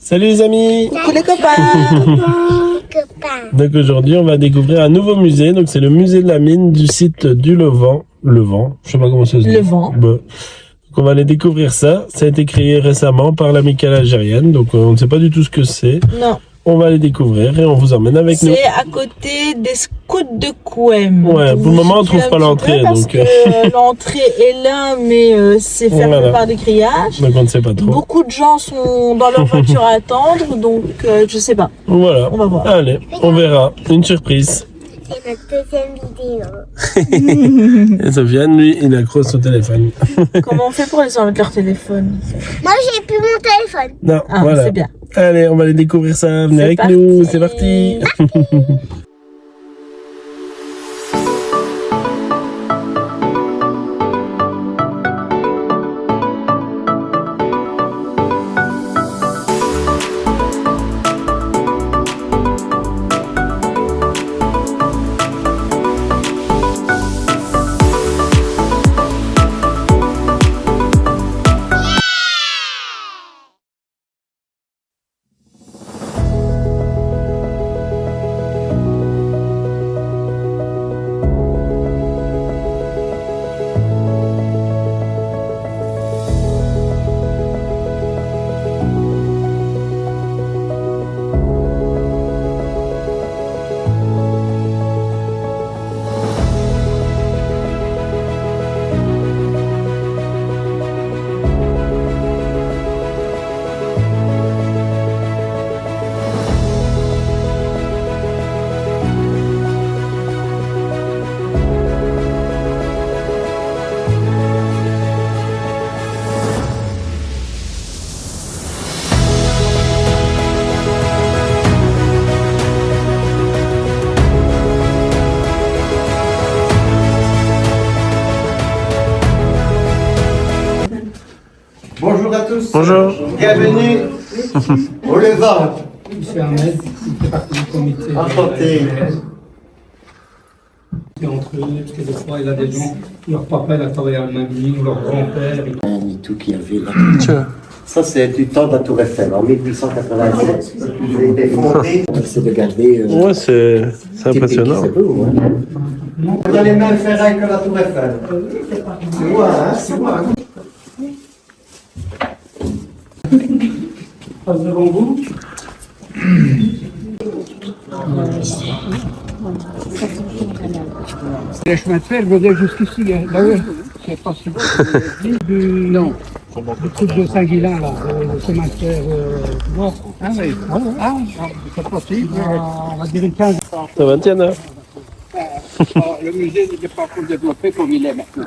Salut les amis. Coucou les copains. Donc aujourd'hui on va découvrir un nouveau musée. Donc c'est le musée de la mine du site du Levant. Je sais pas comment ça se dit. Levant. Bon. Donc on va aller découvrir ça. Ça a été créé récemment par l'amicale algérienne. Donc on ne sait pas du tout ce que c'est. Non. On va aller découvrir et on vous emmène avec nous. C'est à côté des scouts de Kouem. Ouais, pour le moment on trouve pas l'entrée. Parce Donc que l'entrée est là, mais c'est fermé Voilà. par des grillages. donc on ne sait pas trop. Beaucoup de gens sont dans leur voiture à attendre, donc je sais pas. Voilà. On va voir. Allez, on verra. Une surprise. C'est notre deuxième vidéo. Et Sofiane, lui, il accroche son téléphone. Comment on fait pour les gens avec leur téléphone? Moi, j'ai plus mon téléphone. Non, Ah, voilà. c'est bien. Allez, on va aller découvrir ça. Venez C'est avec parti. nous. C'est parti. Bonjour à tous. Bonjour. Bienvenue au Levant. C'est Ahmed, il fait partie du comité. Enchanté. Et entre eux, parce que des fois, il a des gens, leur papa, il a travaillé à la même ligne, ou leur grand-père. Et tout qui avait là. Ça, c'est du temps de la Tour Eiffel, en 1887. Il a été fondé. C'est de garder. Ouais, c'est impressionnant. C'est beau, hein. On a les mêmes ferrailles que la Tour Eiffel. C'est moi, hein, c'est moi. Passe devant vous. Le chemin de fer venait jusqu'ici, hein. Là, oui. C'est pas si bon. Non. Le truc de Saint-Guilain, là, le chemin de fer. Nord. Ah oui. Ah, c'est possible. On va dire une 15. Ça va, Tiana? Le musée n'est pas encore développé comme il est maintenant.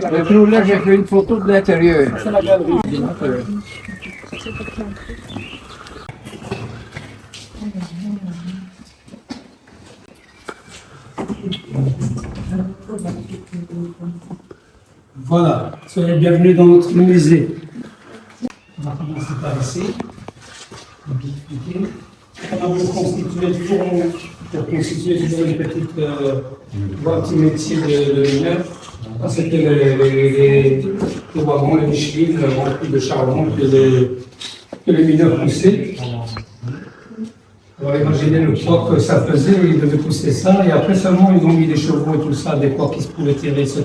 Et nous, là, j'ai fait une photo de l'intérieur. C'est la galerie. Voilà, soyez bienvenus dans notre musée. On va commencer par ici. On va expliquer. On a voulu constituer pour constituer une petite un petit métier de mineur. Ça, c'était les wagons, les Michelin remplis de charbon que les mineurs poussaient. Alors imaginez le poids que ça faisait, ils devaient pousser ça, et après seulement ils ont mis des chevaux et tout ça, des poids qui se pouvaient tirer ce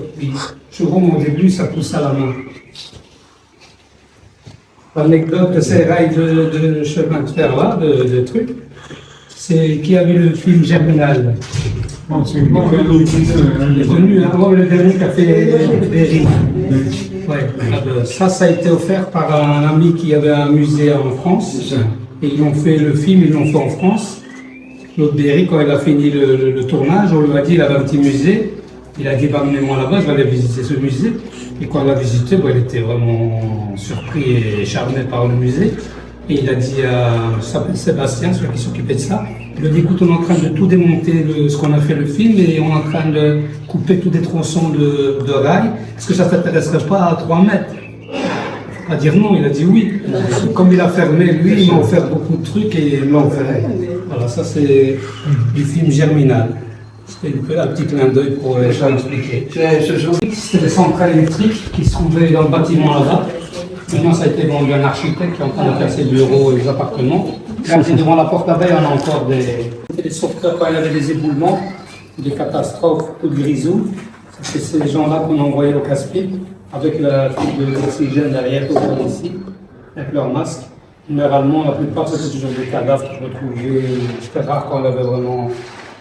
chevaux, mais au début ça poussait à la main. L'anecdote de ces rails de chemin de fer là, de trucs, c'est qui a vu le film Germinal. Bon, c'est connu, avant le dernier qui a fait Berry. Ouais. Ça a été offert par un ami qui avait un musée en France. Et ils ont fait le film, ils l'ont fait en France. Claude Berry, quand il a fini le tournage, on lui a dit qu'il avait un petit musée. Il a dit, bah, amenez-moi là-bas, je vais aller visiter ce musée. Et quand il a visité, il était vraiment surpris et charmé par le musée. Et il a dit à Sébastien, celui qui s'occupait de ça, il a dit, écoute, on est en train de tout démonter, ce qu'on a fait le film, et on est en train de couper tous des tronçons de rails. Est-ce que ça ne t'intéresserait pas à 3 mètres? À dire non, il a dit oui. Comme il a fermé, lui, il m'a offert beaucoup de trucs et il m'a offert. Voilà, ça c'est du film Germinal. C'était un petit clin d'œil pour expliquer. C'était des centrales électriques qui se trouvaient dans le bâtiment là-bas. Maintenant, ça a été vendu à un architecte qui est en train de faire ses bureaux et les appartements. Là, devant la porte là-bas, on a encore des sauveteurs quand il y avait des éboulements, des catastrophes ou de grisou. C'est ces gens-là qu'on a envoyés au Caspier avec la fuite d'oxygène derrière, tout ça ici, avec leur masque. Généralement, la plupart, c'était toujours des cadavres qu'on retrouvait. C'était rare qu'on avait vraiment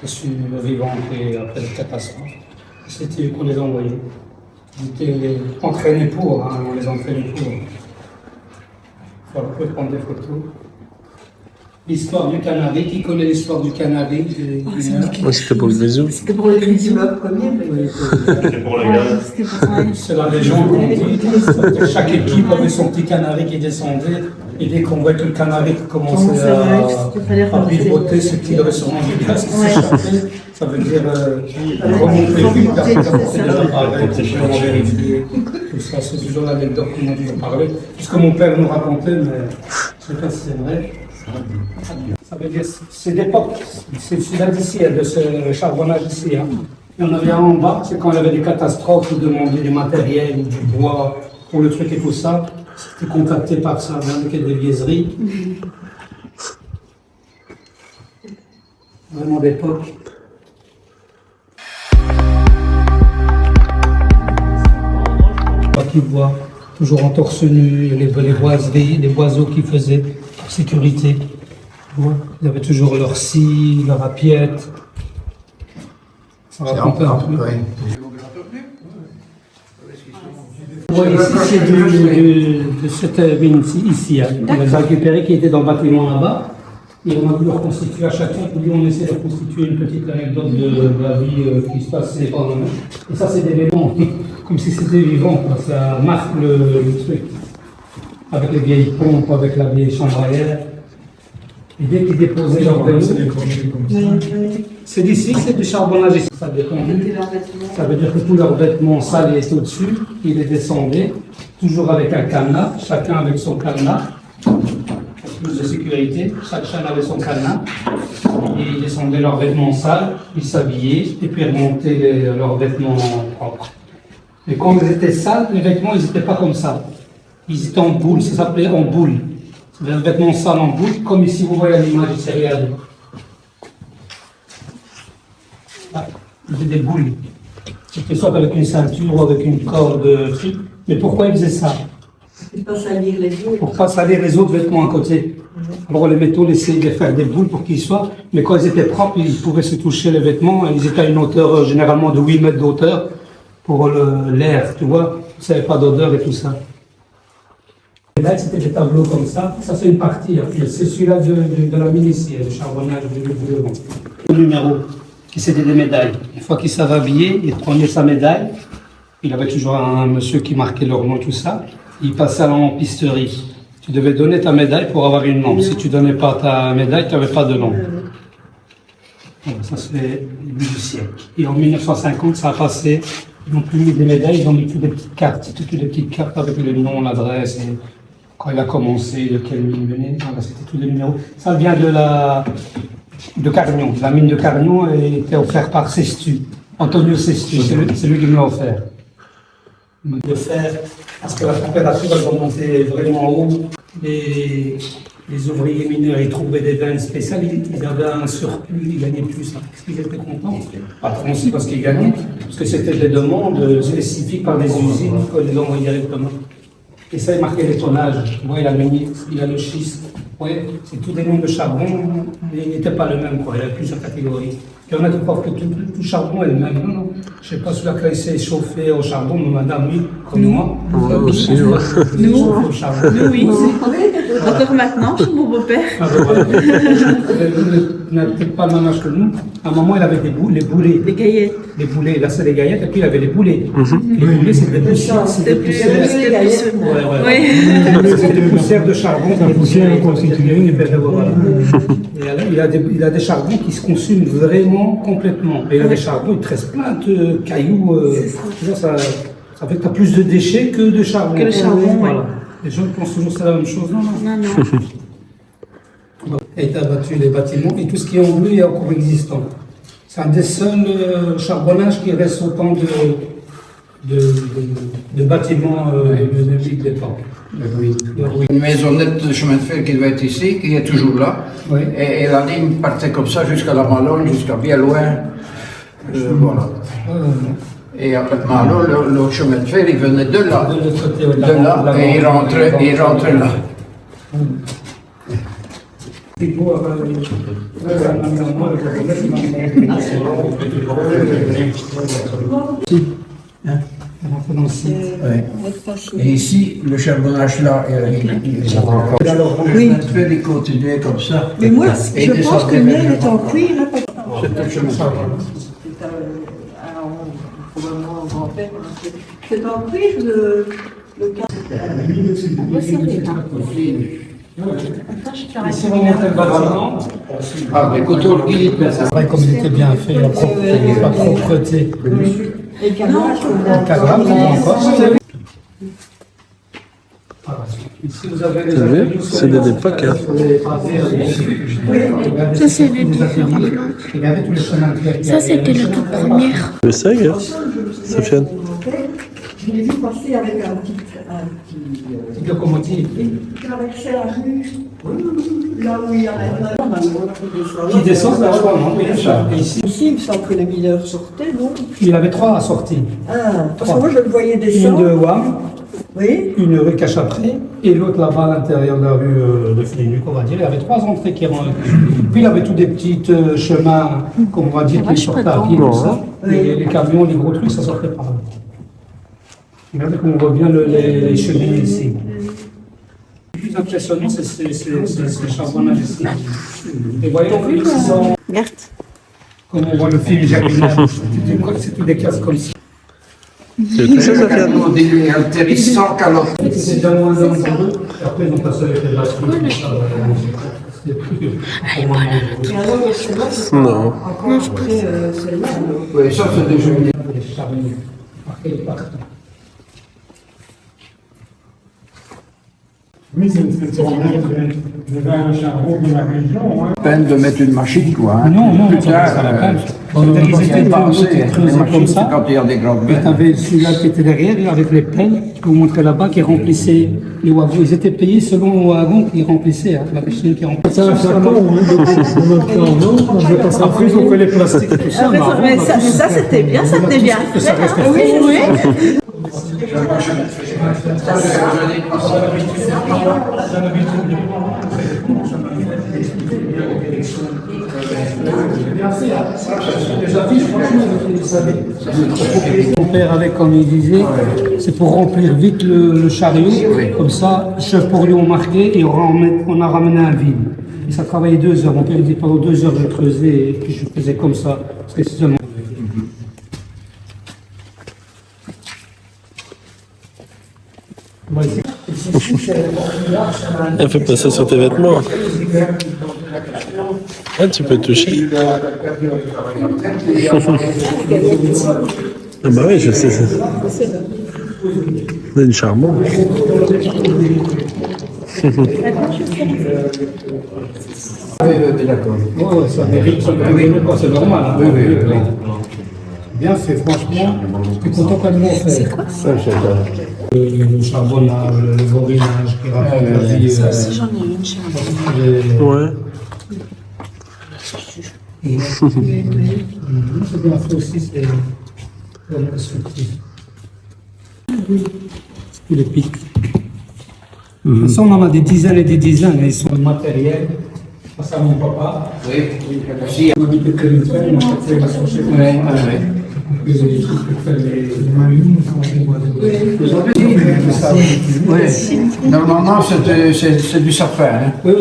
su vivants après des catastrophes. C'était eux qu'on les envoyait. Ils étaient entraînés pour, hein, on les entraînait pour. Voilà, on peut prendre des photos. L'histoire du canari, qui connaît l'histoire du canari? Ouais, c'était pour le Vésuve. C'était pour les immeubles premiers. C'est pour le gaz. C'était pour ça. C'est la légende qu'on dit. Chaque équipe avait son petit canari qui descendait. Et dès qu'on voit que le canari commençait à pivoter, c'est qu'il devait se ranger le gaz qui s'échappait. Ça veut dire remonter vite, personne n'a porté des appareils, comment vérifier. Tout ça, c'est toujours l'anecdote qu'on a toujours parlé. Puisque mon père nous racontait, mais je ne sais pas si c'est vrai. Ça veut dire, c'est d'époque, c'est celui-là d'ici, de ce charbonnage ici. Hein. Et on avait un en bas, c'est quand il y avait des catastrophes, où demander du matériel, ou du bois, pour le truc et tout ça. C'était contacté par ça, avec des liaiseries. Vraiment d'époque. Qui voit toujours en torse nu, les boiseries, les oiseaux qu'ils faisaient pour sécurité. Ils avaient toujours leur scie, leur apiette. Ça raconte un peu. Oui, ici c'est de cette mine ici, hein. On les a récupérés qui étaient dans le bâtiment là-bas. Et on a voulu reconstituer à chacun, puis on essaie de reconstituer une petite anecdote de la vie qui se passait pendant nous. Et ça, c'est des éléments, comme si c'était vivant, quoi. Ça marque le truc. Avec les vieilles pompes, avec la vieille chambre à air. Et dès qu'ils déposaient leur vélo, c'est d'ici, c'est du charbonnage ici. Ça déconduit. Ça veut dire que tous leurs vêtements sales étaient au-dessus, ils les descendaient, toujours avec un cadenas, chacun avec son cadenas. Plus de sécurité, chaque chaîne avait son cadenas, et ils descendaient leurs vêtements sales, ils s'habillaient, et puis ils remontaient leurs vêtements propres. Mais quand ils étaient sales, les vêtements, ils n'étaient pas comme ça. Ils étaient en boule, ça s'appelait en boule. C'est un vêtement sale en boule, comme ici vous voyez à l'image ici, regardez. Ah, ils faisaient des boules. C'était soit avec une ceinture ou avec une corde, truc. Mais pourquoi ils faisaient ça? Pour pas salir les autres. Pour pas salir les autres vêtements à côté. Alors les métaux, on essayait de faire des boules pour qu'ils soient, mais quand ils étaient propres, ils pouvaient se toucher les vêtements. Ils étaient à une hauteur généralement de 8 mètres d'auteur pour l'air, tu vois. Ça n'avait pas d'odeur et tout ça. Et là, c'était des tableaux comme ça. Ça, c'est une partie. Hein. C'est celui-là de la mine ici, le charbonnage du devant. Le numéro, qui c'était des médailles. Une fois qu'il s'avait habillé, il prenait sa médaille. Il avait toujours un monsieur qui marquait leur nom, tout ça. Il passait à la lampisterie. Tu devais donner ta médaille pour avoir une lampe. Si tu ne donnais pas ta médaille, tu n'avais pas de lampe. Bon, ça, c'est le début du siècle. Et en 1950, ça a passé. Ils n'ont plus mis des médailles, ils ont mis toutes des petites cartes. Toutes des petites cartes avec le nom, l'adresse, et quand il a commencé, de quelle mine il venait. Voilà, c'était tous les numéros. Ça vient de Cargnon. La mine de Cargnon était offerte par Sestu. Antonio Sestu, c'est lui qui me l'a offert. De faire, parce que la température elle remontait vraiment haut. Les ouvriers mineurs, ils trouvaient des veines spéciales, ils avaient un surplus, ils gagnaient plus. Parce qu'ils étaient contents. Patron aussi parce qu'ils gagnaient, parce que c'était des demandes spécifiques par des usines qu'on les envoyait directement. Et ça, il marquait les tonnages. Moi, il a le mix, il a le schiste. Ouais, c'est tous des noms de charbon, mais ils n'étaient pas le même, quoi. Il y avait plusieurs catégories. Il y en a qui croient que tout charbon est le même. Non, non. Je ne sais pas celui qui s'est chauffé au charbon, mais madame, oui, comme moi. Moi aussi, ouais. Nous, au charbon. nous, oui. Encore maintenant, chez mon beau-père. Ah, ben voilà. Il n'a peut-être pas le même âge que nous. À un moment, il avait les boulets. Les gaillettes. Les boulets, là c'est les gaillettes, et puis il avait les boulets. Les boulets, c'est des poussières. C'est des poussières. C'est des poussières de charbon. La poussière est constituée. Il a des charbons qui se consument vraiment complètement. Et il a des charbons, il te reste plein de cailloux. Ça fait que tu as plus de déchets que de charbon. Que le charbon, voilà. Les gens pensent toujours que c'est la même chose. Non, non. Non. Et tu as abattu les bâtiments et tout ce qui est en bleu est encore existant. C'est un des seuls charbonnages qui reste autant de bâtiments de ville d'époque. Oui. Une maisonnette de chemin de fer qui doit être ici, qui est toujours là. Oui. Et la ligne partait comme ça jusqu'à la Malone, jusqu'à bien loin. Voilà. Et après Malone, le chemin de fer, il venait de là. De l'autre côté, De là, et il rentrait là. Et ici, le charbonnage là, il fait des continuer comme ça. Mais moi, je pense que le mien est en cuir. C'était le chemin de fer. Probablement grand-père. C'est en cuir le cas. Ici, on monte le bâtiment. Ah, les coteaux, C'est vrai, comme il était bien fait, la propreté. Et le cadrage, Le cadrage, encore. Ici, vous avez les ateliers. C'est des époques. Hein. Ça, c'est les différents. Regardez tous les chemins de fer. Ça, c'était la toute première. Le SEG, hein, Sofiane. je l'ai vu passer avec un petit Petite locomotive. qui traversait la rue, là où il y a la Qui descend de la voie, non? Oui, ça. Et ici, Ici, il me semble que les mineurs sortaient, non? il avait 3 sorties. Ah, parce que moi, je le voyais Une descendre. de Wam, Oui. une rue Cachapré et l'autre là-bas à l'intérieur de la rue de Fénuc, on va dire. Il y avait 3 entrées qui rentraient. Puis il avait tous des petits chemins, comme on va dire, qui sortaient à pied, tout ça. Et les camions, les gros trucs, ça sortait par là. Regardez comment on voit bien les cheminées ici. Le plus impressionnant, c'est ce charbonnage ici. Et voyez, comme on voit le film Jacqueline, c'est tout des cases comme ça. C'est tout ça, Sofiane. des lignes altéristes sans calotte. C'est déjà moins d'un temps. Après, ils ont passé avec les bascules. Non. Oui, ça c'est des cheminées. Oui, c'est un charbon de la région. Peine de mettre une machine, quoi. Hein. Non, Plus tard, ça va pas. ils étaient pas assez. Les creusés comme machines, c'est ça. quand il y a des grandes Et peines. tu avais celui-là qui était derrière, avec les pelles, je peux vous montrer là-bas, qui remplissait les wagons. Ils étaient payés selon le wagon qu'ils remplissaient, hein, la machine qui remplissait. C'est un flacon, en plus, on fait les plastiques et tout ça. Mais ça, c'était bien, ça c'était bien. Ça restait Oui, oui. Mon père avait, comme il disait, c'est pour remplir vite le chariot, comme ça, le chef pour lui ont marqué et on a ramené un vide. Et ça travaillait 2 heures. Mon père dit pendant 2 heures je creusais et puis je faisais comme ça. Parce que c'est seulement... Elle fait passer sur tes vêtements. Ah, tu peux toucher. Ah bah oui, je sais ça. C'est du charbon. D'accord. Oh, ça mérite, c'est normal. Hein. Oui. Bien fait, franchement. Je suis content quand même on fait. C'est quoi ça? Le charbonnage, le borinage qui rapporte la vie. Ça aussi, j'en ai une chez moi. Ouais. C'est bien fait aussi, c'est vraiment constructif. Tous les pics. De toute façon, on en a des dizaines et des dizaines, mais ils sont matériels. Ça, mon papa. Oui, si. On a dit que on a fait la société. Oui. Normalement, c'est du sapin. Hein. Oui.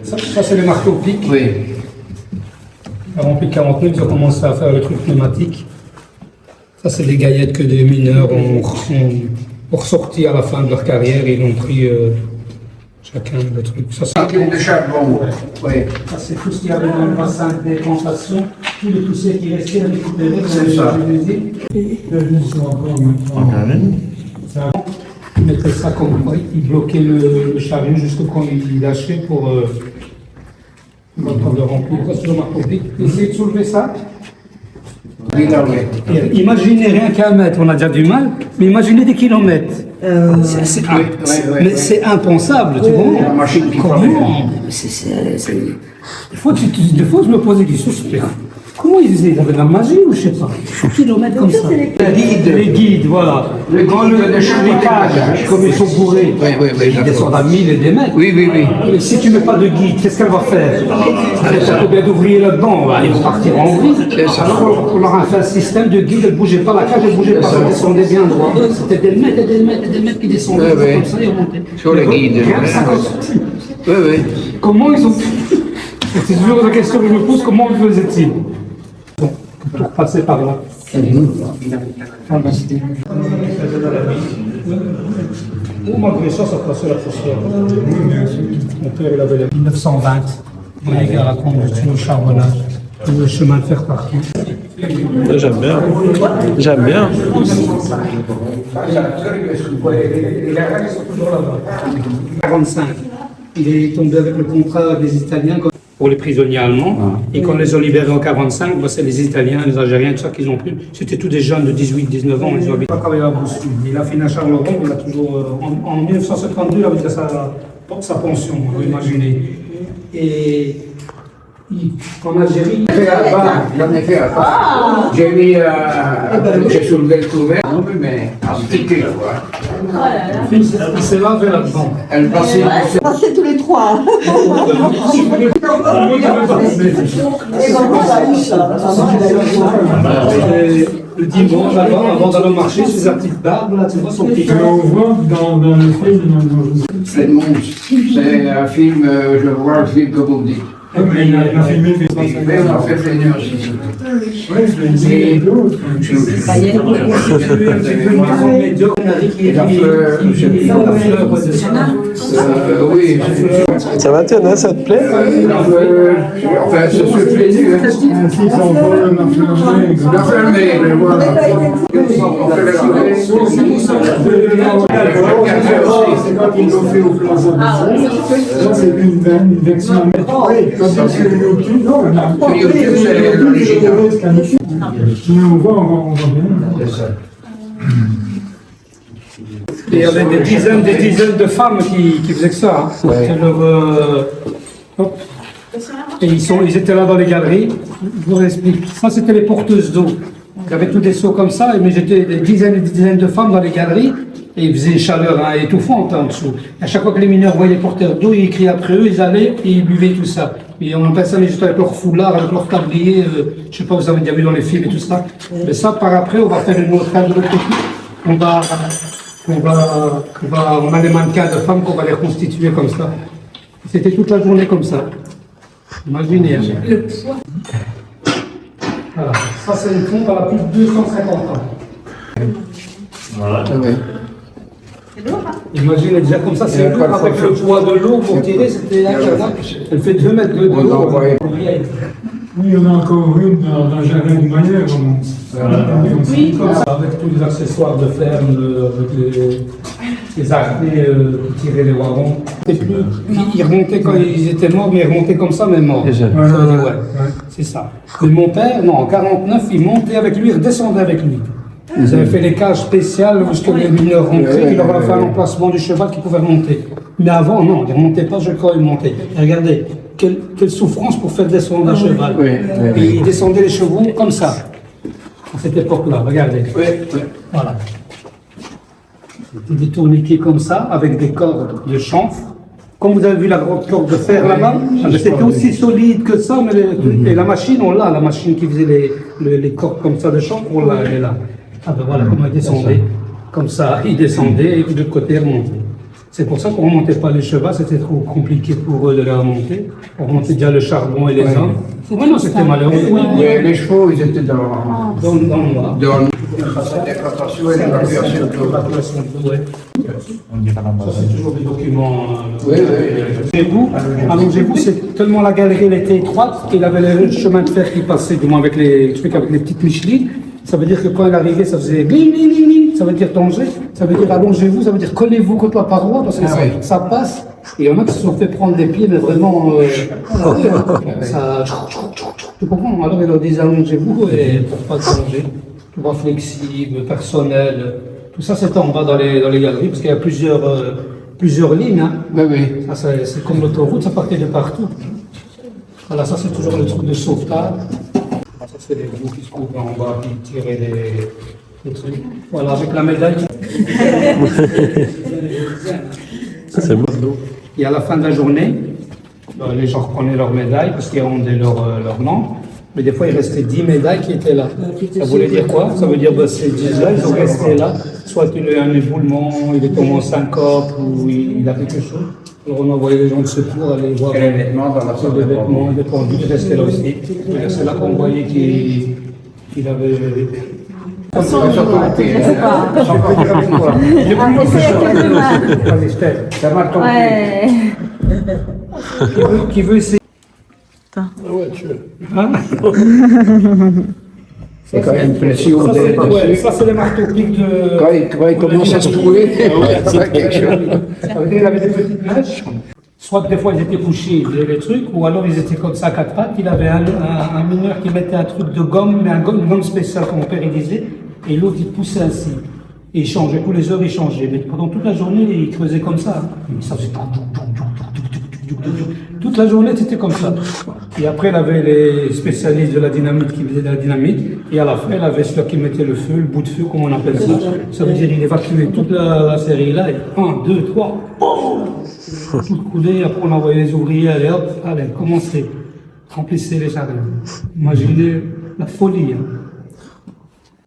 C'est Ça c'est le marteau pic. Oui. En plus de 49, ils ont commencé à faire le truc pneumatique. Ça, c'est des gaillettes que des mineurs ont ressorti à la fin de leur carrière et ils ont pris chacun le truc. Ça, c'est de charbon. Oui. Ça, c'est tout ce qu'il y avait dans le bassin de plantation, tous les poussières qui restaient à récupérer. C'est ça. Ils mettaient ça comme quoi, ils bloquaient le chariot jusqu'au quand il lâchait pour le remplir. Ça, c'est le marteau pic. Essayez de soulever ça. Imaginez rien qu'à un mètre, on a déjà du mal, mais imaginez des kilomètres. Mais c'est impensable, tu vois. Comment? Des fois, je me pose des questions, comment ils faisaient? Ils avaient de la magie ou je sais pas? Kilomètres comme ça. Les guides, voilà. Dans les cages, comme ils sont bourrés, ils descendent à 1000 et des mètres. Oui. Mais si tu mets pas de guide, qu'est-ce qu'elle va faire? Il y a combien d'ouvriers là-dedans? Ils vont partir en vrille. Alors on leur a fait un système de guide, elle ne bougeait pas la cage, elle ne bougeait pas, ça descendait bien droit. C'était des mètres et des mètres et des mètres qui descendaient comme ça et remontaient. Sur les guides. Oui. Comment ils ont fait? C'est toujours la question que je me pose, comment le faisaient-ils? Bon, pour passer par là. Malgré ça, ça passait la poussière. Mon père, il avait les 1920. Vous voyez qu'il raconte le charbonnage, le chemin de fer partout. J'aime bien. J'aime bien. Les rails sont toujours là-bas. 45. Il est tombé avec le contrat des Italiens pour les prisonniers allemands. Et quand les ont libérés en 45, c'est les Italiens, les Algériens, tout ça qu'ils ont pris. C'était tous des jeunes de 18-19 ans. Ils ont travaillé à Boussou. Il a fini à Charleroi, il a toujours. En 1972, il avait déjà sa pension, vous imaginez. Et en Algérie, J'en ai fait à part. J'ai soulevé le couvercle, mais en petit peu, quoi. il s'est lavé là-dedans. Elle passait. Passez tous les trois. Le dimanche, avant d'aller au marché, sur sa petite barbe, là, tu vois son petit. On voit dans le film. C'est monstre. C'est un film, je vois le film que vous me dites. Il a filmé. Mais on a fait feignant aussi. Oui, je l'ai dit. Oui. Ça va, Théana, ça te plaît? Enfin, c'est ce que je l'ai dit. Ainsi s'envole l'enfermé. L'enfermé, mais voilà. C'est quand ils l'ont fait au Plaza Boussou. Ça, c'est une version à mettre. Comme c'est le YouTube, non, on a. YouTube, c'est l'original. Mais on voit bien. Il y avait des dizaines de femmes qui faisaient que ça. Hein. Hop. Et ils étaient là dans les galeries. Je vous explique. Ça, c'était les porteuses d'eau. Il y avait tous des seaux comme ça, mais j'étais des dizaines et des dizaines de femmes dans les galeries. Et il faisait une chaleur étouffante en dessous. À chaque fois que les mineurs voyaient les porteurs d'eau, ils criaient après eux, ils allaient et ils buvaient tout ça. Et on appelle ça juste avec leur foulard, avec leur tablier, je sais pas, vous avez déjà vu dans les films et tout ça. Mais ça, par après, on va faire une autre cadre de technique. On a des mannequins de femmes qu'on va les reconstituer comme ça. C'était toute la journée comme ça. Imaginez. Voilà. Ça, c'est une pompe, elle a plus de 250 ans. Voilà. Imaginez déjà comme ça, c'est lourd avec le poids de l'eau pour tirer, c'était incroyable. Elle fait 2 mètres de l'eau. Oui, on a encore une dans le jardin du Maillère. Oui, comme ça, avec tous les accessoires de ferme, avec les harnais pour tirer les wagons. Ils remontaient quand ils étaient morts, mais ils remontaient comme ça, mais morts. C'est ça. Mais mon père, non, en 49, il montait avec lui, il redescendait avec lui. Ils avaient fait les cages spéciales où les mineurs rentraient, il leur a fait un emplacement du cheval qui pouvait remonter. Mais avant, non, ils ne remontaient pas, je crois, ils montaient. Et regardez, quelle souffrance pour faire descendre un cheval. Et ils descendaient les chevaux comme ça, à cette époque-là, regardez. Voilà. C'était des tourniquets comme ça, avec des cordes de chanvre. Comme vous avez vu la grande corde de fer là-bas, c'était aussi solide que ça, mais et la machine, on l'a, la machine qui faisait les cordes comme ça de chanvre, on l'a, elle est là. Ah ben voilà comment ils descendaient, comme ça, ils descendaient et de l'autre côté ils remontaient. C'est pour ça qu'on ne remontait pas les chevaux, c'était trop compliqué pour eux de les remonter. On remontait déjà le charbon et les hommes. Vraiment c'était malheureux. Les chevaux, ils étaient dans le noir. L'évacuation et l'évacuation de l'eau. Ça c'est toujours des documents. Oui. Allongez-vous, c'est tellement la galerie elle était étroite qu'il avait le chemin de fer qui passait, du moins avec les trucs, avec les petites Michelin. Ça veut dire que quand elle arrivait, ça faisait bling, bling, bling, bling. Ça veut dire danger. Ça veut dire allongez-vous. Ça veut dire collez-vous contre la paroi parce que ça passe. Et il y en a qui se sont fait prendre des pieds, mais vraiment, ça, tu comprends? Alors ils leur disent allongez-vous et pour pas de danger. Tout va flexible, personnel. Tout ça, c'est en bas dans les galeries parce qu'il y a plusieurs lignes. Hein. Oui. Ça, c'est comme l'autoroute, ça partait de partout. Voilà, ça c'est toujours le truc de sauvetage. Ça c'est les groupes qui se trouvent en bas, qui tiraient les trucs. Voilà, avec la médaille. C'est beau. Et à la fin de la journée, les gens reprenaient leur médaille parce qu'ils rendaient leur nom. Mais des fois, il restait 10 médailles qui étaient là. Ça voulait dire quoi? Ça veut dire que ces 10-là, ils ont resté là. Soit il a eu un éboulement, il est tombé en syncope ou il a quelque chose. Alors on envoyait les gens de secours aller voir les vêtements, des vêtements dépendus, ils restaient là aussi. C'est là qu'on voyait qu'il avait... Qui veut essayer? C'est quand même précieux. Ça, c'est les marteaux-pics de... Quand il commence à se trouver, c'est quelque chose. Ça veut dire qu'il avait des petites mèches. Soit des fois ils étaient couchés, ils faisaient les trucs, ou alors ils étaient comme ça à quatre pattes. Il avait un mineur qui mettait un truc de gomme, mais une gomme spéciale, comme mon père il disait, et l'autre il poussait ainsi. Et il changeait, tous les heures il changeait. Mais pendant toute la journée, il creusait comme ça. Ça faisait... Toute la journée, c'était comme ça. Et après, il avait les spécialistes de la dynamite qui faisaient de la dynamite. Et à la fin, il avait celui qui mettait le feu, le bout de feu, comme on appelle ça. Ça veut dire qu'il évacuait toute la série là. Et 1, 2, 3, tout coulé. Après, on envoyait les ouvriers, allez hop, allez, commencez. Remplissez les jardins. Imaginez la folie. Hein.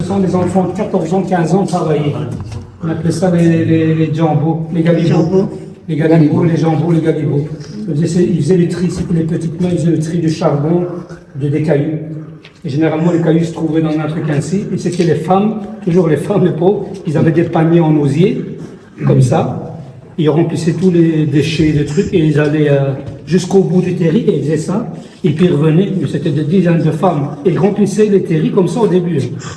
Ce sont des enfants de 14 ans, 15 ans travailler. On appelait ça les jambos, les galibots. Les galibots, les jambos, les galibots. Ils faisaient le tri, c'était les petites mains, ils faisaient le tri de charbon, des cailloux. Et généralement, les cailloux se trouvaient dans un truc ainsi. Et c'était les femmes, toujours les femmes, les pauvres, ils avaient des paniers en osier, comme ça. Ils remplissaient tous les déchets, des trucs, et ils allaient jusqu'au bout du terri, et ils faisaient ça. Et puis ils revenaient, c'était des dizaines de femmes. Et ils remplissaient les terris comme ça au début.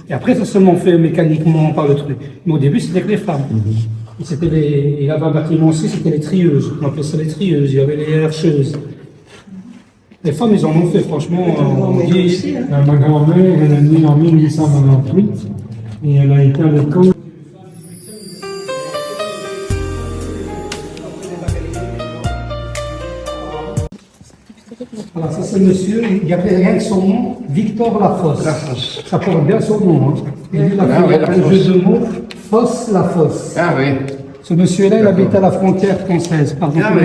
Et après, ça se seulement fait mécaniquement par le truc. Mais au début, c'était que les femmes. Il y avait un bâtiment aussi, c'était les trieuses. On appelait ça les trieuses, il y avait les herscheuses. Les femmes, ils en ont fait, franchement. On dit... Ma grand-mère, elle est née en 1898 et elle a été à l'école. Alors ça c'est monsieur, il n'y avait rien que son nom, Victor Lafosse. Ça porte bien son nom. Hein. Il a fait un jeu de mots, Fosse Lafosse. Ah oui. Ce monsieur-là, il habite à la frontière française. Par exemple,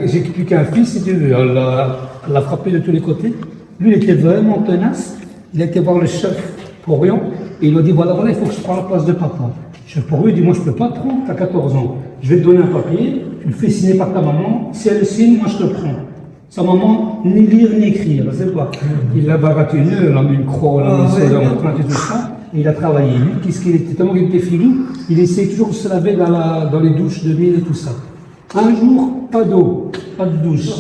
j'ai plus qu'un fils, si tu veux. Elle l'a frappé de tous les côtés. Lui, il était vraiment tenace. Il a été voir le chef Porion et il lui a dit voilà, il faut que je prenne la place de papa. Le chef Porion, il dit moi, je ne peux pas te prendre, tu as 14 ans. Je vais te donner un papier, tu le fais signer par ta maman. Si elle le signe, moi, je te prends. Sa maman, ni lire ni écrire, je ne sais pas. Il l'a baratiné, il a mis une croix, il a mis ses empreintes et tout ça. Et il a travaillé. Lui, qu'il était tellement qu'il était fini, il essayait toujours de se laver dans les douches de mine et tout ça. Un jour, pas d'eau, pas de douche.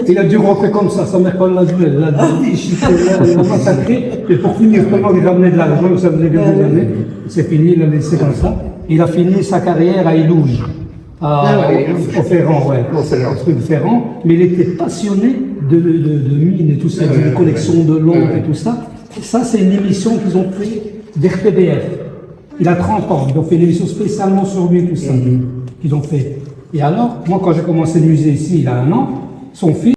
Il a dû rentrer comme ça, sa mère quand l'a vu, elle l'a déchiqueté, elle l'a massacré. Et pour finir, comment il ramenait de l'argent, ça faisait quelques années. C'est fini, il l'a laissé comme ça. Il a fini sa carrière à Ilouge. Au Ferrand, au truc Ferrand, mais il était passionné de mines et tout ça, de collection de l'or et tout ça. Ça, c'est une émission qu'ils ont fait d'RTBF. Il a 30 ans, ils ont fait une émission spécialement sur lui et tout ça, qu'ils ont fait. Et alors, moi, quand j'ai commencé le musée ici, il a 1 an, son fils,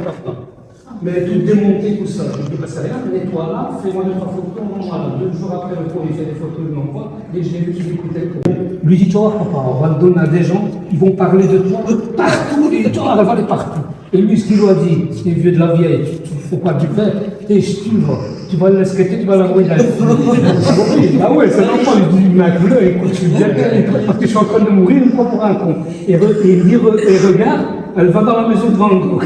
mais tout démonté, tout ça. Je dis, c'est rien, nettoie là, fais-moi 2-3 photos, voilà. 2 jours après le cours, il fait des photos, il m'envoie, et je l'ai vu qu'il écoutait le cours. Lui dit, tu vois, papa, on va le donner à des gens, ils vont parler de toi partout, il dit, tu vois, elle va aller partout. Et lui, ce qu'il lui a dit, c'est vieux de la vieille, il ne faut pas du faire, et tu vas le skater, tu vas l'envoyer dans le ah ouais, c'est normal, il dit, mec, écoute, je suis bien, parce que je suis en train de mourir, il me prend pour un con. Et il dit, regarde, elle va dans la maison de Van Gogh.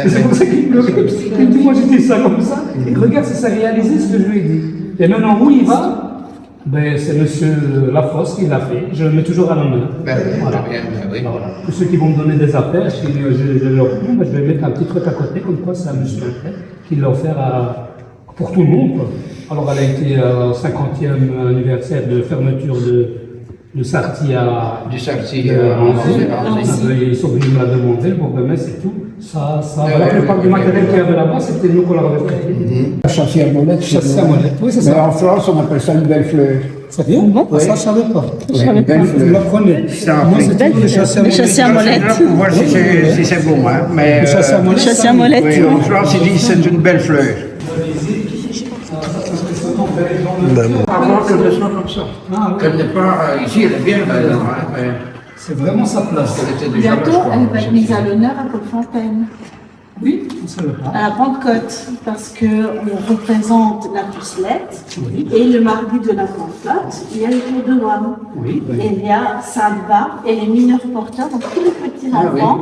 C'est pour ça qu'il dit, moi j'ai dit ça comme ça, et regarde si ça réalisé ce que je lui ai dit. Et maintenant, où il va? Ben, c'est monsieur Lafosse qui l'a fait, je le mets toujours à la main. Voilà. Tous ceux qui vont me donner des affaires, si je leur prends, je vais mettre un petit truc à côté, comme quoi c'est un monsieur qui l'a offert pour tout le monde, quoi. Alors, elle a été au 50e anniversaire de fermeture de Sarti à Angers. Ils sont venus me la demander, le bourgmestre et tout. Ça, la plupart du matériel qu'il y avait là-bas, c'était nous qu'on l'avait prêté. Chasser à molette. Chasser à molette, oui, c'est Mais ça. en France, on appelle ça une belle fleur. Ça vient? Bon, ça, je ne savais pas. Une belle Vous fleur. l'apprenez. Moi, c'était le chasser à Le molette. chasser à molette. Pour voir si c'est bon, hein. Mais, Le chasser à molette. Chasser à molette. oui, en France, ils disent c'est une belle fleur. Avant que ce soit comme ça. Ah, oui. Elle n'est pas ici, elle est bien là, hein, mais C'est vraiment sa place. elle était déjà Bientôt, elle va être mise à l'honneur à Paul-Fontaine. Oui, on ne savait pas. À la Pentecôte, parce qu'on représente la Pucelette, et le mardi de la Pentecôte, il y a le tour de Loire. Oui. Et il y a Sainte-Barbe et les mineurs porteurs, donc tous les petits enfants,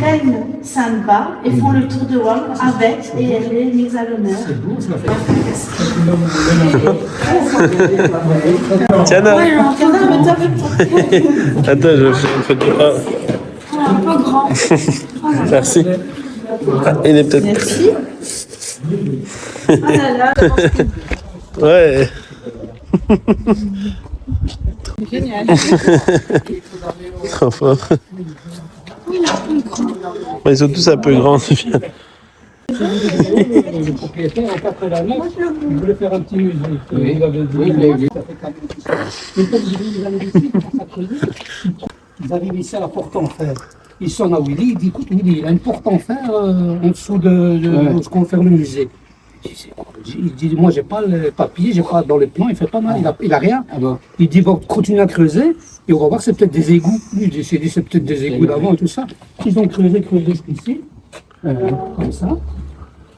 prennent Sainte-Barbe et font le tour de Loire avec, et elle est mise à l'honneur. C'est beau, ça fait. Tiens, là. Ouais, on regarde un peu avec toi. Attends, je fais une photo. Ah, Un peu grand. merci. Ah, il est peut-être. Merci. Ah là là, Ouais. génial. Trop fort. Ouais, ils sont tous un peu grands, c'est bien. Le propriétaire, en 89, il voulait faire un petit musée. Il avait dit, ça fait 40 ans. Mais comme je dis, ils arrivent ici, ils commencent à creuser. Ils arrivent ici à la porte en fer. Ils sonnent à Willy, il dit, écoute Willy, il a une porte en fer en dessous de ce qu'on fait le musée. Il dit, moi j'ai pas le papier, j'ai pas dans les plans, il fait pas mal, il a rien. Il dit, bon, continue à creuser et on va voir que c'est peut-être des égouts. Lui, il s'est dit, c'est peut-être des égouts d'avant et tout ça. Ils ont creusé jusqu'ici, comme ça,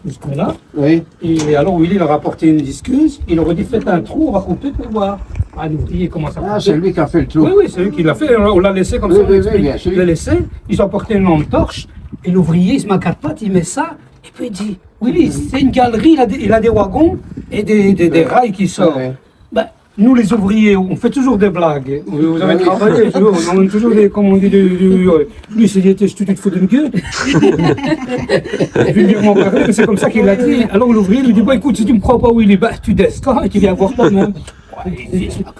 jusque là. Oui. Et alors Willy leur a apporté une disqueuse, il leur a dit, faites un trou, on va couper pour voir. Un ouvrier commence à couper. Ah, c'est lui qui a fait le trou. Oui, oui, c'est lui qui l'a fait. On l'a laissé comme Oui, ça. on oui, l'explique. oui, bien sûr. Il l'a laissé. Ils ont apporté une lampe torche. Et l'ouvrier, il se met à quatre pattes, il met ça. Et puis il dit, Willy, c'est une galerie, il a des wagons et des rails qui sortent. Ouais. Ben, nous, les ouvriers, on fait toujours des blagues. Vous avez travaillé, on donne toujours des, comme on dit, lui, il s'est dit, tu te fous de ma gueule. Vulgairement parlé, mais c'est comme ça qu'il l'a dit. Alors l'ouvrier lui dit, bah, écoute, si tu me crois pas, Willy, bah, tu descends et tu viens voir toi-même. Il dit, c'est pas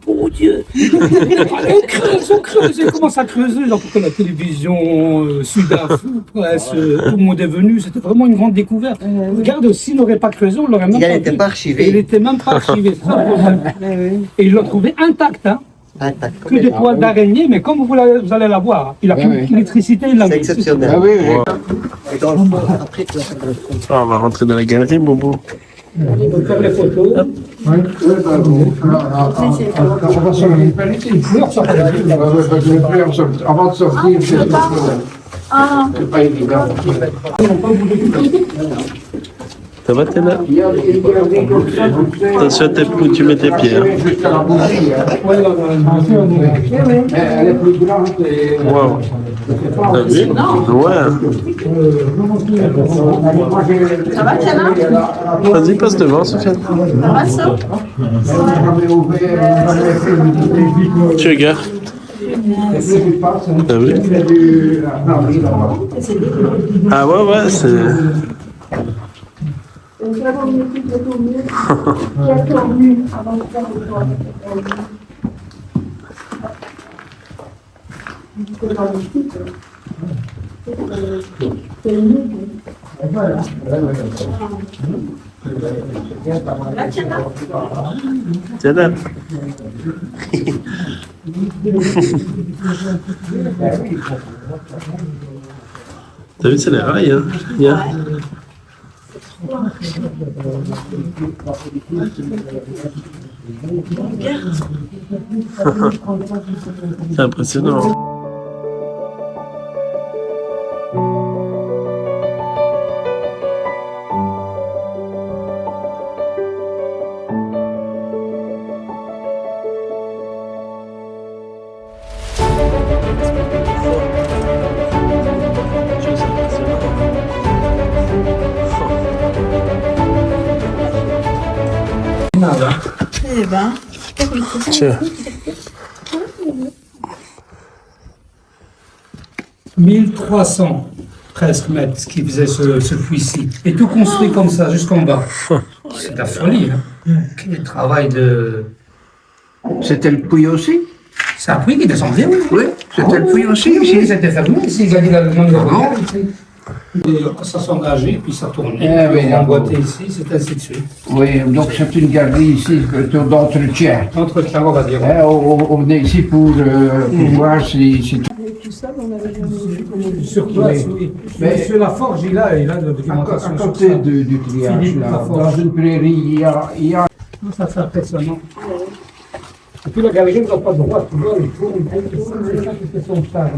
bon Dieu. On creuse, ils commencent à creuser, genre pour que la télévision, Sud-Afrique, presse, tout le monde est venu, c'était vraiment une grande découverte. Regarde, s'il n'aurait pas creusé, on l'aurait même pas vu. Il n'était pas archivé. Il n'était même pas archivé, c'est ça le problème. Et ils l'ont trouvé intact, hein. Que des toiles d'araignée, mais comme vous allez la voir, il a plus d'électricité, il l'a mis. C'est exceptionnel. Ah oui, oui. Ah, on va rentrer dans la galerie, Bobo. On peut faire les photos. Oui, bah, bon, on va sortir. Une fleur sur la ligne. Avant de sortir, c'est pas évident. Ça va, t'es là? Attention, où tu mets tes pieds. Hein. Jusqu'à la bougie, hein. Mais elle est plus grande et... Wow. T'as vu? Ouais. Ça va, Tiana? Vas-y, passe devant, Sofiane. Ça va, ça? Tu regardes. T'as vu? Ah ouais, ouais, c'est... Tiens là. T'as vu, c'est les rails, hein? Yeah. C'est impressionnant. Eh ben, Tiens. 1300. presque mètres qui faisait ce puits-ci. Et tout construit comme ça, jusqu'en bas. C'est de la folie, hein. Quel travail de... C'était le puits aussi? C'est un puits qui descendait, oui. Oui, c'était le puits aussi Oui, ici. c'était fermé ici, il a dit la demande de regard ici. Et ça s'engageait, puis ça tournait. Ah oui, on d'accord. emboîtait ici, c'est ainsi de suite. Oui, donc c'est une galerie ici d'entretien. Entretien, on va dire. Hein, on venait ici pour voir si Tout ça, on n'avait jamais vu comment Sur place, oui. Mais- Monsieur Laforge, il a de la à documentation sur côté ça. du triage, Philippe là, Laforge. dans une prairie, il y a Ça, c'est impressionnant. Et puis la galerie ne va pas droit, tu vois, il faut c'est ça qui fait son charme.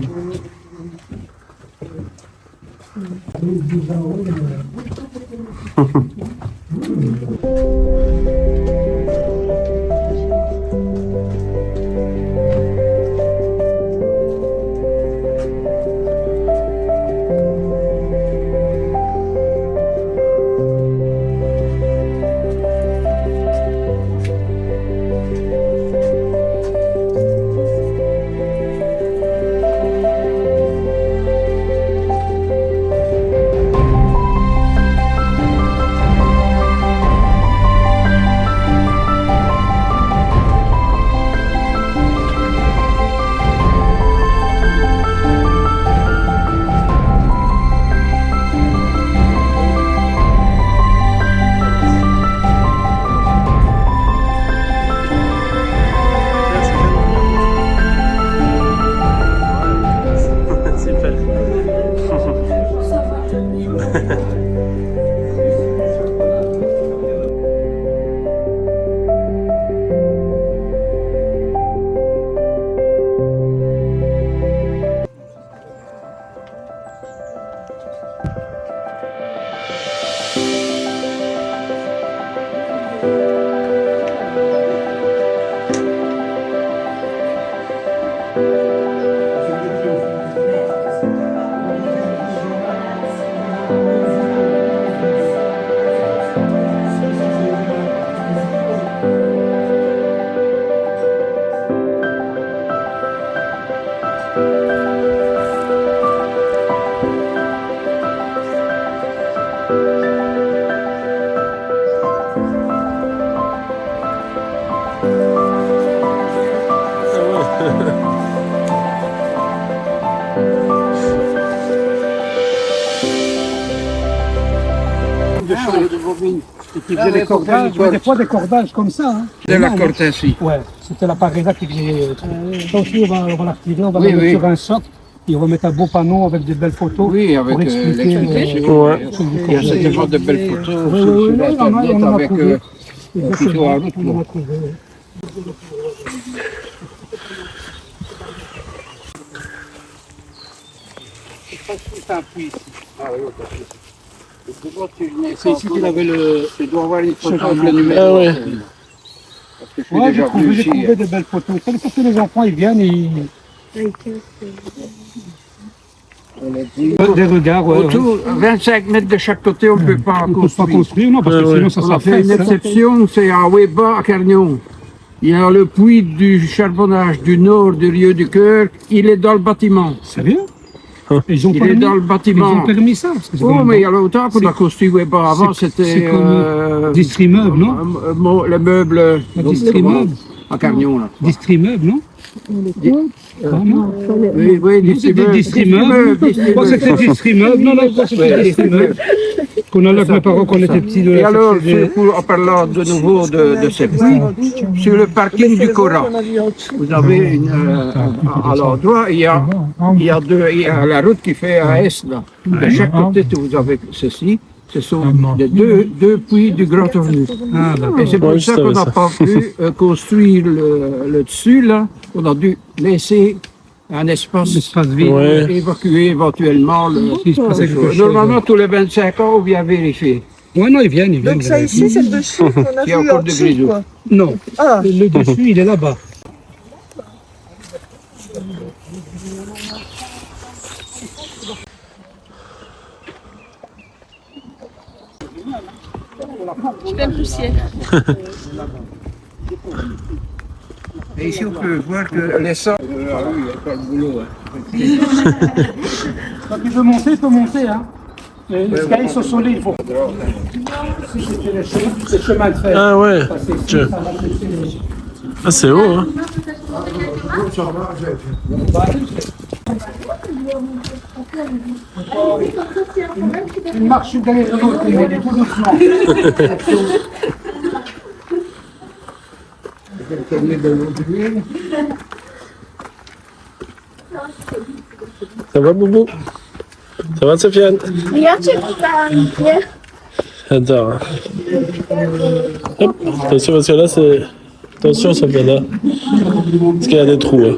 qui faisait des cordages, Des fois des cordages comme ça. Hein. de la Cortésie. Ouais, c'était l'appareil là qui faisait. Ça aussi, on va l'activer, on va Oui, le mettre oui. sur un socle et on va mettre un beau panneau avec des belles photos. Oui, avec pour expliquer. l'explication. Ouais. Il y a certainement de belles photos Oui, sur oui, oui, Internet on en a avec trouvé. plutôt à route, On en là. a trouvé, oui. C'est un puits ici. Ah oui, c'est ici qu'il avait le. Tu dois avoir une photo avec le numéro. Ah ouais. Parce que je suis Ouais, déjà venu j'ai ici. trouvé de belles photos. C'est parce que les enfants, ils viennent et des regards. Ouais, Autour, 25 mètres de chaque côté, on ne peut pas on ne peut pas construire. construire, non, parce que Ouais, sinon ça On a sera fait fait. une exception, c'est à Weba, à Carnion. Il y a le puits du charbonnage du nord du Rieu du Cœur, il est dans le bâtiment. Sérieux? Ils ont Il est permis, dans le ils bâtiment. ont permis ça. Parce que c'est Oh, comme- mais il y a longtemps qu'on a construit Weba. Avant, c'est c'était comme Distrimeuble, non? le meuble Distrimeuble. à Carnion. Là. Distrimeuble, non? Ah, non. Oui, oui, C'était Distrimeuble. Moi, c'était Distrimeuble. Non, non, moi, c'était Distrimeuble. Qu'on a là avec mes parents quand on était petits. Et alors, en parlant de nouveau de ces puits, sur le parking du Coran, vous avez une, à l'endroit, il y a la route qui fait à Est, là. De chaque côté, vous avez ceci. Ce sont les deux puits du Grand Ornu. Ah, d'accord. Et c'est pour Ouais, ça je qu'on n'a savais pas pu construire le dessus, là. On a dû laisser un espace L'espace vide. Ouais. évacuer éventuellement S'il se passait quelque chose. Normalement, tous les 25 ans, on vient vérifier. Ouais, non, ils viennent. Donc ça ici, c'est le dessus qu'on a Il y a vu encore en des dessous, grisous. quoi. Non, Ah, le dessus, il est là-bas. Je fais poussière. Et ici, on peut voir que les sorts. Ah oui, il y a pas de boulot. Quand tu veux monter, tu peux monter. Hein. Les escaliers sont solides. Il faut. Si c'était le chemin de fer. Ah ouais. Passer ici, Tiens. ça va baisser les- Ah, c'est haut, hein. Une marche derrière l'autre, il est tout doucement. Ça va, Boubou? Ça va, Sofiane? Regarde, c'est pas une pierre. Attends. Hop, attention, parce que là, c'est... Attention, Sofiane, là. Parce qu'il y a des trous, hein.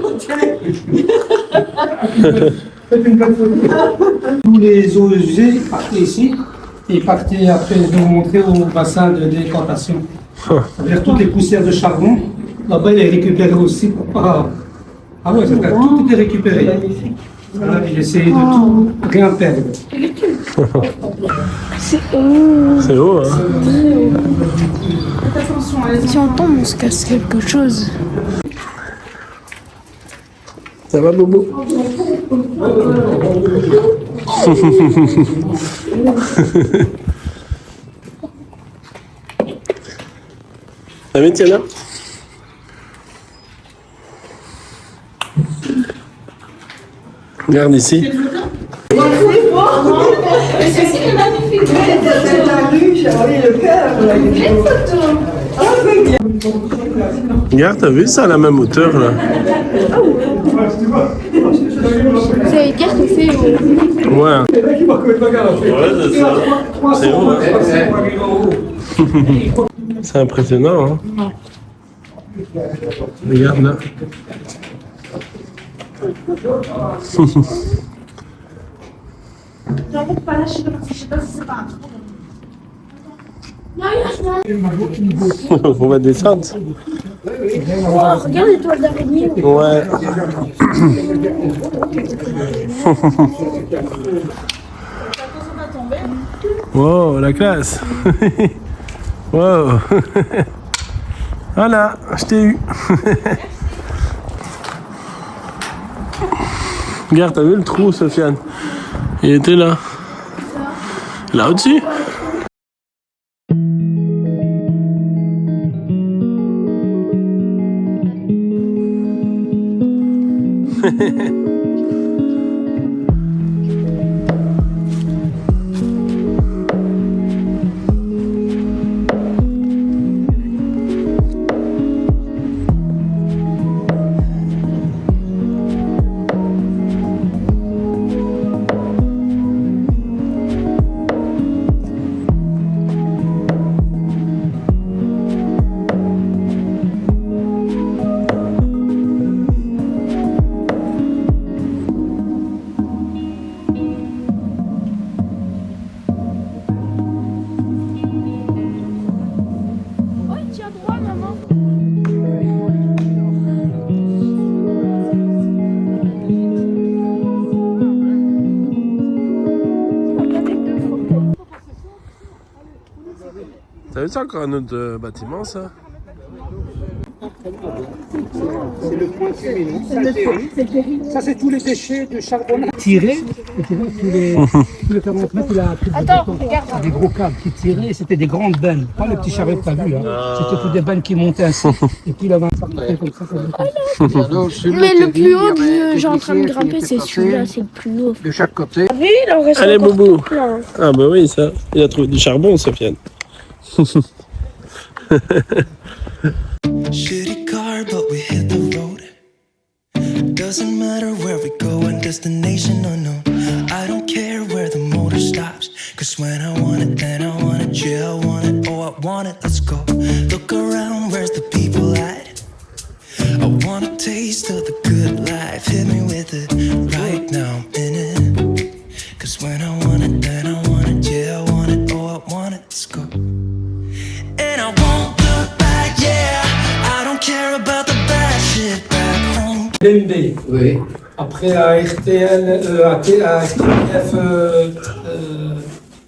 Tous les eaux usées partaient ici et partaient après nous montrer au bassin de décantation. C'est-à-dire toutes les poussières de charbon, là-bas, il est récupéré aussi. Ah ouais, c'est-à-dire tout était récupéré. Voilà, il essayait de tout, rien perdre. C'est haut. C'est haut, hein. Si on tombe, on se casse quelque chose. Ça va, Boubou? Ah oui, tiens là. Regarde ici. Regarde, t'as vu ça à la même hauteur là? Vous allez dire que c'est haut. Ouais. C'est haut, C'est impressionnant, hein? Regarde là. J'avoue que pas là, je sais pas si c'est pas un trou. On va descendre. Oh, regarde l'étoile d'araignée. Ouais. Wow, la classe. Wow. Voilà, je t'ai eu. Regarde, t'as vu le trou, Sofiane? Il était là. Là au-dessus. Tiens droit, maman. T'as vu ça encore un autre bâtiment, ça? C'est le point culminant. Ça, c'est tous les déchets de charbon tirés. Et tu vois, tous les 40 mètres, il a plus de Attends, béton. regarde. Des gros câbles qui tiraient, c'était des grandes bennes. Pas les petits charrettes que tu as vus. Hein. C'était toutes des bennes qui montaient ainsi. Et puis il avait un parquet comme ça. Mais le plus haut que j'ai en train de grimper, c'est celui-là, c'est le plus haut. De chaque côté. T'as vu, il en reste Allez, encore Boubou. tout plein. Ah bah oui, ça. Il a trouvé du charbon, Sofiane. Shitty car, but we hit the road. Doesn't matter where we go and destination unknown. I don't care where the motor stops. Cause when I want it, then I want it. Yeah, I want it, oh, I want it, let's go. Look around, where's the people at? I want a taste of the good life. Hit me with it right now, I'm in it. Cause when I want it, then I want it. Yeah, I want it, oh, I want it, let's go. And I won't look back, yeah. I don't care about the bad shit back home. BMB. Oui. Après à RTL, à RTF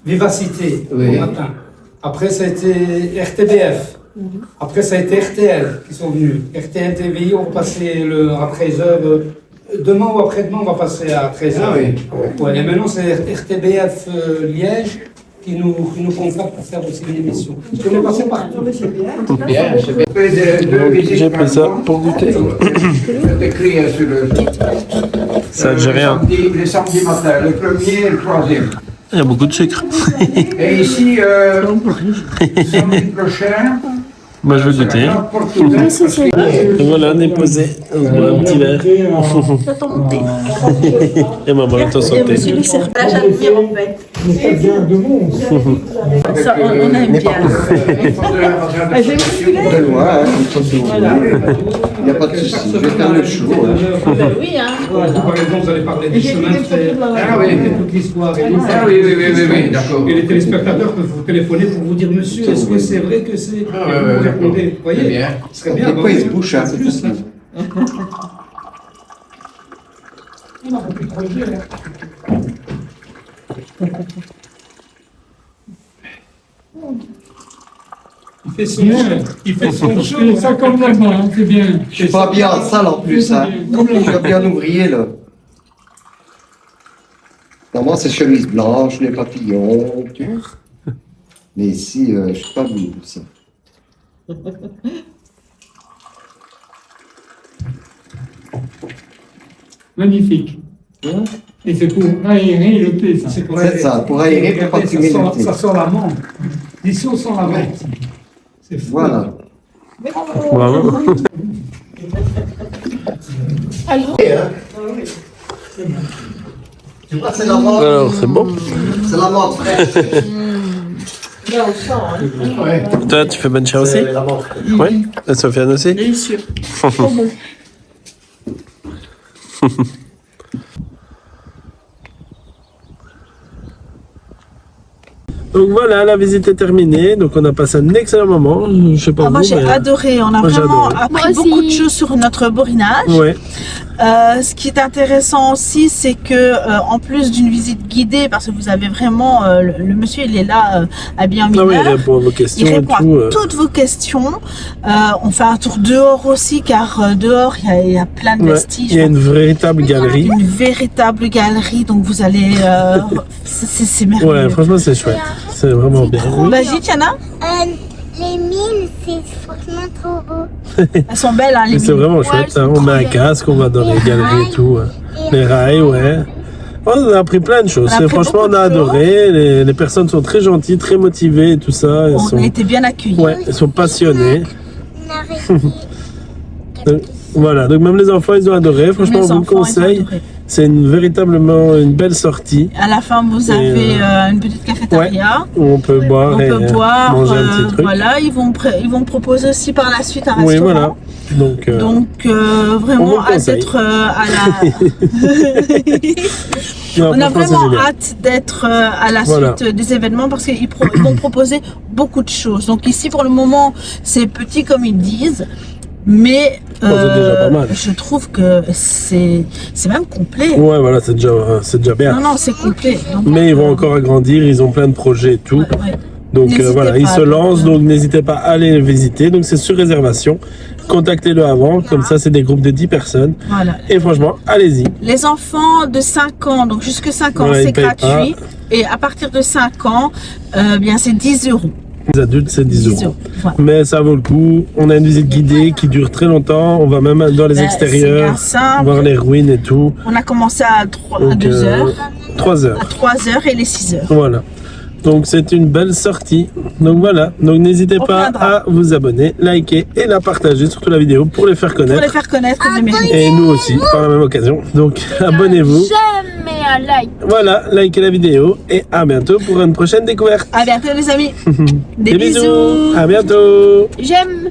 Vivacité Oui. au matin. Après ça a été RTBF Après, ça a été RTL qui sont venus. RTL TVI, on va passer à 13h. Demain ou après-demain, on va passer à 13h. Ah oui. Ouais, et maintenant, c'est RTBF Liège qui nous contacte pour faire aussi une émission. Parce qu'on est passé partout. Bien, c'est bien. J'ai pris ça pour goûter. C'est écrit sur le. C'est algérien. Les samedis matin, le premier et le troisième. Il y a beaucoup de sucre. Et ici, samedi prochain. Moi je veux goûter. Et voilà, on est posé. On se boit un petit verre. Et maman, elle t'a sauté. Là, j'admire en fait. Ça, on aime bien. Il n'y a pas de souci, je vais faire le show. Oui, hein. Par exemple, vous allez parler du chemin de fer. Ah oui, toute l'histoire. Ah oui, d'accord. Et les téléspectateurs peuvent vous téléphoner pour vous dire, monsieur, est-ce que c'est vrai que c'est. Vous répondez, vous voyez, bien. ce serait bien. Pourquoi il se bouche, hein, c'est plus, facile. Il fait son show. C'est ça comme là-bas, hein, c'est bien. Je suis pas bien en salle en plus, hein. Je suis bien ouvrier là. Normalement c'est chemise blanche, les papillons, tout. Mais ici, je suis pas venu pour ça. Magnifique. Et c'est pour aérer le thé, ça. C'est ça, pour aérer, pour parfumer le thé. Ça sort la menthe. Ici, on sent la menthe. C'est fou. Voilà. Bravo. Tu vois, c'est la menthe. Alors, c'est bon. C'est la menthe fraîche. Toi, tu fais bonne chère aussi? Oui. Et Sofiane aussi? Délicieux. Trop bon. Donc voilà, la visite est terminée. Donc on a passé un excellent moment. Je sais pas Moi vous, j'ai mais... adoré, on a Moi, j'ai vraiment adoré. appris Moi beaucoup aussi. de choses sur notre borinage. Ouais. Ce qui est intéressant aussi, c'est que en plus d'une visite guidée, parce que vous avez vraiment, le monsieur il est là habillé en Ah mineur, oui, il répond à vos questions il et répond tout. à toutes vos questions. On fait un tour dehors aussi, car dehors il y a plein de Ouais. vestiges. Il y a une véritable galerie. Une véritable galerie, donc vous allez, c'est merveilleux. Ouais, franchement c'est chouette. C'est vraiment bien. Vas-y, Tiana. Les mines, c'est franchement trop beau. Elles sont belles, hein, les Mais c'est mines. vraiment chouette. Hein. On met un casque, on va dans les galeries et tout. Les rails, ouais. Oh, on a appris plein de choses. On a appris Franchement, on beaucoup a de adoré. Les personnes sont très gentilles, très motivées et tout ça. Elles On sont... a été bien accueillis. Ouais, elles sont passionnées. On a réussi. Donc, voilà, donc même les enfants, ils ont adoré. Franchement, Les on vous le enfants, ils ont conseille. adoré. C'est véritablement une belle sortie À la fin, vous avez une petite cafétéria. où on peut boire On et peut boire, manger un petit truc. voilà, ils vont proposer aussi par la suite un Oui, restaurant. voilà. Donc, Donc on vous vraiment le hâte conseille. d'être à la. non, On a franchement, c'est vraiment génial. hâte d'être à la Voilà. suite des événements parce qu'ils ils vont proposer beaucoup de choses. Donc ici pour le moment c'est petit comme ils disent, mais c'est déjà pas mal. je trouve que c'est même complet. Ouais, voilà, c'est déjà bien. Non, c'est complet. Donc, Mais ils vont encore agrandir, ils ont plein de projets et tout. ouais. Donc N'hésitez voilà, pas, ils se donc, lancent, donc n'hésitez pas à aller les visiter. Donc c'est sur réservation. Contactez-le avant, comme ça c'est des groupes de 10 personnes. Voilà. Et franchement, allez-y. Les enfants de 5 ans, donc jusque 5 ans, Voilà, ils c'est payent gratuit. Et à partir de 5 ans, bien c'est 10 €. Les adultes, c'est 10 10 €. €. Voilà. Mais ça vaut le coup. On a une visite guidée qui dure très longtemps. On va même dans les Ben, extérieurs, c'est bien simple. voir les ruines et tout. On a commencé à 2 heures, 3 heures. à 3 heures et les 6 heures. Voilà. Donc c'est une belle sortie. Donc voilà. Donc n'hésitez On pas viendra. à vous abonner, liker et la partager, surtout la vidéo, pour les faire Pour connaître. les faire connaître et les mériter. Et nous aussi, par la même occasion. Donc abonnez-vous. J'aime et un like. Voilà, likez la vidéo et à bientôt pour une prochaine découverte. À bientôt les amis. Des bisous. À bientôt. J'aime.